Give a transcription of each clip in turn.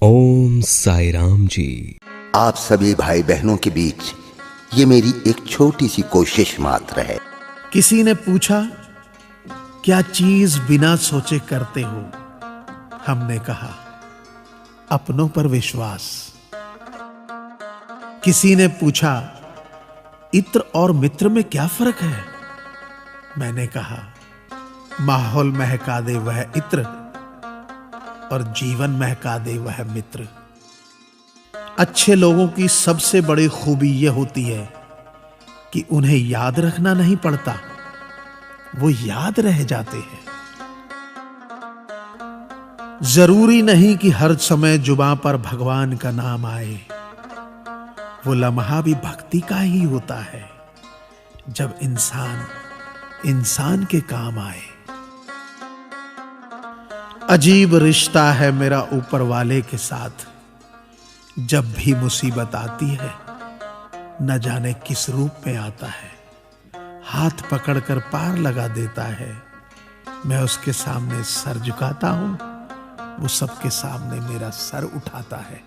ओम साई राम जी। आप सभी भाई बहनों के बीच ये मेरी एक छोटी सी कोशिश मात्र है। किसी ने पूछा, क्या चीज बिना सोचे करते हो? हमने कहा, अपनों पर विश्वास। किसी ने पूछा, इत्र और मित्र में क्या फर्क है? मैंने कहा, माहौल महका दे वह इत्र और जीवन महका दे वह मित्र। अच्छे लोगों की सबसे बड़ी खूबी यह होती है कि उन्हें याद रखना नहीं पड़ता, वो याद रह जाते हैं। जरूरी नहीं कि हर समय जुबां पर भगवान का नाम आए, वो लम्हा भी भक्ति का ही होता है जब इंसान इंसान के काम आए। अजीब रिश्ता है मेरा ऊपर वाले के साथ, जब भी मुसीबत आती है न जाने किस रूप में आता है, हाथ पकड़कर पार लगा देता है। मैं उसके सामने सर झुकाता हूं, वो सबके सामने मेरा सर उठाता है।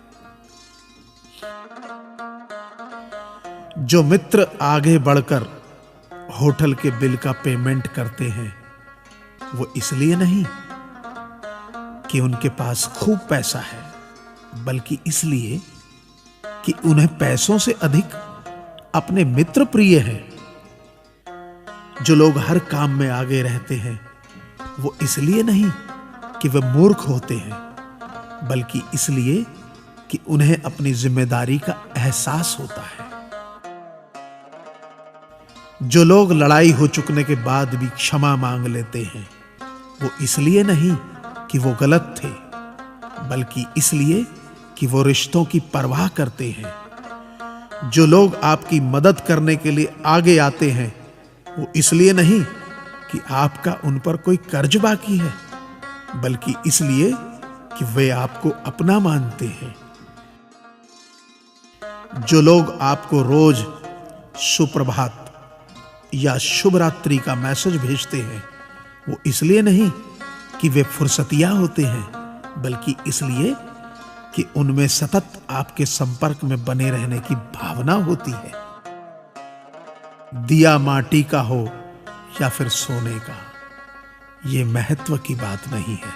जो मित्र आगे बढ़कर होटल के बिल का पेमेंट करते हैं, वो इसलिए नहीं कि उनके पास खूब पैसा है, बल्कि इसलिए कि उन्हें पैसों से अधिक अपने मित्र प्रिय हैं। जो लोग हर काम में आगे रहते हैं, वो इसलिए नहीं कि वे मूर्ख होते हैं, बल्कि इसलिए कि उन्हें अपनी जिम्मेदारी का एहसास होता है। जो लोग लड़ाई हो चुकने के बाद भी क्षमा मांग लेते हैं, वो इसलिए नहीं कि वो गलत थे, बल्कि इसलिए कि वो रिश्तों की परवाह करते हैं। जो लोग आपकी मदद करने के लिए आगे आते हैं, वो इसलिए नहीं कि आपका उन पर कोई कर्ज बाकी है, बल्कि इसलिए कि वे आपको अपना मानते हैं। जो लोग आपको रोज सुप्रभात या शुभ रात्रि का मैसेज भेजते हैं, वो इसलिए नहीं कि वे फुर्सतिया होते हैं, बल्कि इसलिए कि उनमें सतत आपके संपर्क में बने रहने की भावना होती है। दिया माटी का हो या फिर सोने का, ये महत्व की बात नहीं है,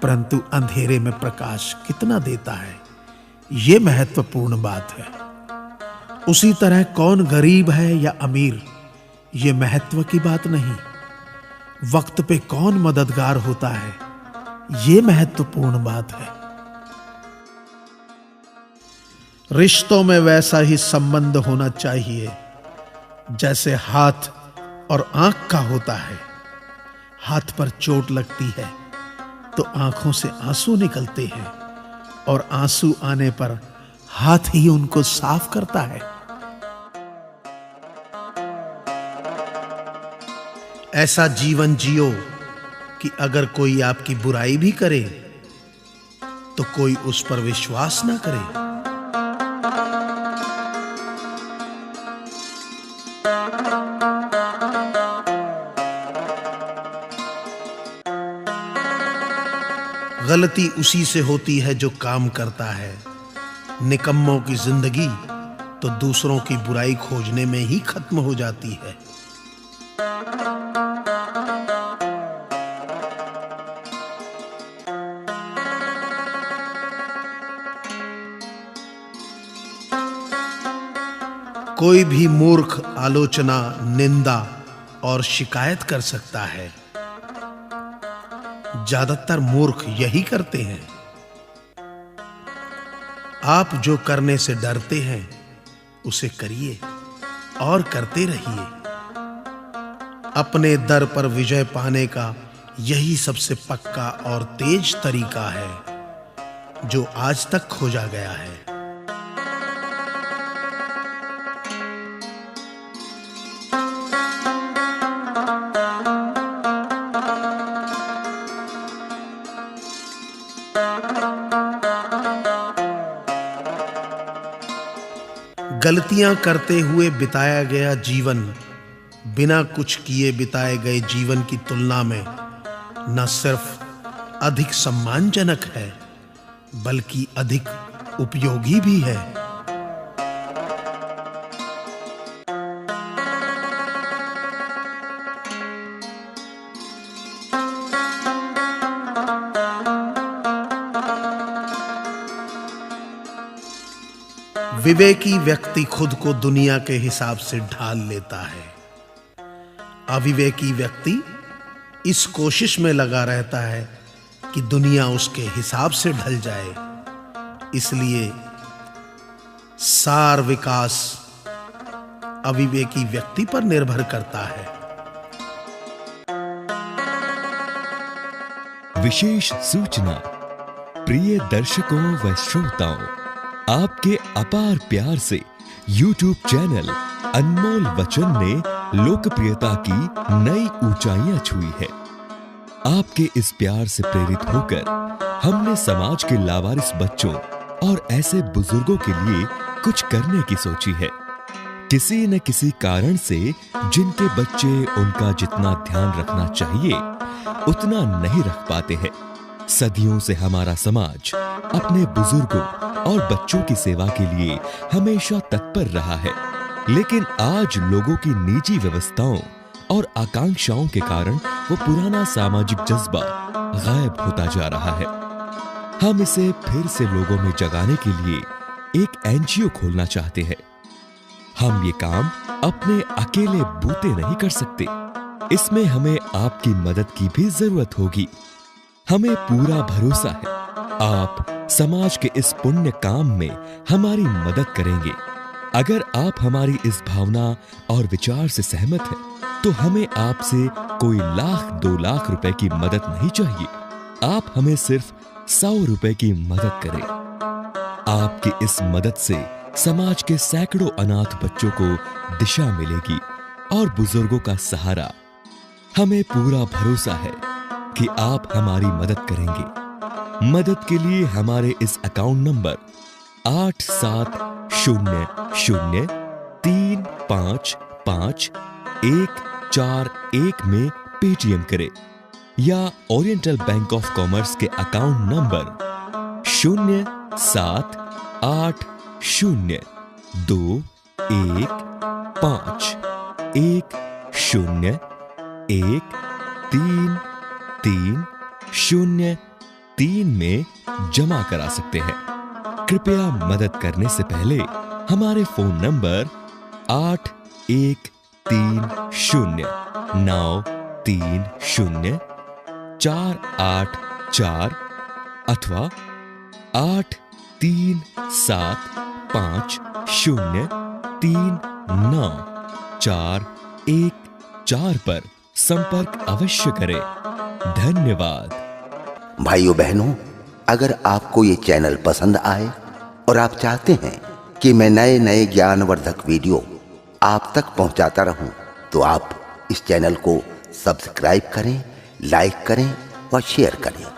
परंतु अंधेरे में प्रकाश कितना देता है, ये महत्वपूर्ण बात है। उसी तरह कौन गरीब है या अमीर, ये महत्व की बात नहीं। वक्त पे कौन मददगार होता है, ये महत्वपूर्ण बात है। रिश्तों में वैसा ही संबंध होना चाहिए जैसे हाथ और आंख का होता है। हाथ पर चोट लगती है तो आंखों से आंसू निकलते हैं, और आंसू आने पर हाथ ही उनको साफ करता है। ऐसा जीवन जियो कि अगर कोई आपकी बुराई भी करे तो कोई उस पर विश्वास ना करे। गलती उसी से होती है जो काम करता है। निकम्मों की जिंदगी तो दूसरों की बुराई खोजने में ही खत्म हो जाती है। कोई भी मूर्ख आलोचना, निंदा और शिकायत कर सकता है। ज्यादातर मूर्ख यही करते हैं। आप जो करने से डरते हैं, उसे करिए और करते रहिए। अपने दर पर विजय पाने का यही सबसे पक्का और तेज तरीका है, जो आज तक खोजा गया है। गलतियां करते हुए बिताया गया जीवन बिना कुछ किए बिताए गए जीवन की तुलना में न सिर्फ अधिक सम्मानजनक है, बल्कि अधिक उपयोगी भी है। विवेकी व्यक्ति खुद को दुनिया के हिसाब से ढाल लेता है। अविवेकी व्यक्ति इस कोशिश में लगा रहता है कि दुनिया उसके हिसाब से ढल जाए। इसलिए सार विकास अविवेकी व्यक्ति पर निर्भर करता है। विशेष सूचना प्रिय दर्शकों व श्रोताओं, आपके अपार प्यार से YouTube चैनल अनमोल वचन ने लोकप्रियता की नई ऊंचाइयां छुई है। आपके इस प्यार से प्रेरित होकर हमने समाज के लावारिस बच्चों और ऐसे बुजुर्गों के लिए कुछ करने की सोची है। किसी न किसी कारण से जिनके बच्चे उनका जितना ध्यान रखना चाहिए उतना नहीं रख पाते हैं। सदियों से हमारा समाज अपने बुजुर्गों और बच्चों की सेवा के लिए हमेशा तत्पर रहा है, लेकिन आज लोगों की निजी व्यवस्थाओं और आकांक्षाओं के कारण वो पुराना सामाजिक जज्बा गायब होता जा रहा है। हम इसे फिर से लोगों में जगाने के लिए एक एनजीओ खोलना चाहते हैं। हम ये काम अपने अकेले बूते नहीं कर सकते, इसमें हमें आपकी मदद की भी जरूरत होगी। हमें पूरा भरोसा है आप समाज के इस पुण्य काम में हमारी मदद करेंगे। अगर आप हमारी इस भावना और विचार से सहमत हैं, तो हमें आपसे कोई लाख 2 लाख रुपए की मदद नहीं चाहिए। आप हमें सिर्फ 100 रुपए की मदद करें। आपकी इस मदद से समाज के सैकड़ों अनाथ बच्चों को दिशा मिलेगी और बुजुर्गों का सहारा। हमें पूरा भरोसा है कि आप हमारी मदद करेंगे। मदद के लिए हमारे इस अकाउंट नंबर 8700355141 में पेटीएम करें या ओरिएंटल बैंक ऑफ कॉमर्स के अकाउंट नंबर 07821013303 में जमा करा सकते हैं। कृपया मदद करने से पहले हमारे फोन नंबर 8130930484 अथवा 8375039414 पर संपर्क अवश्य करें। धन्यवाद। भाइयों बहनों, अगर आपको ये चैनल पसंद आए और आप चाहते हैं कि मैं नए नए ज्ञानवर्धक वीडियो आप तक पहुंचाता रहूं, तो आप इस चैनल को सब्सक्राइब करें, लाइक करें और शेयर करें।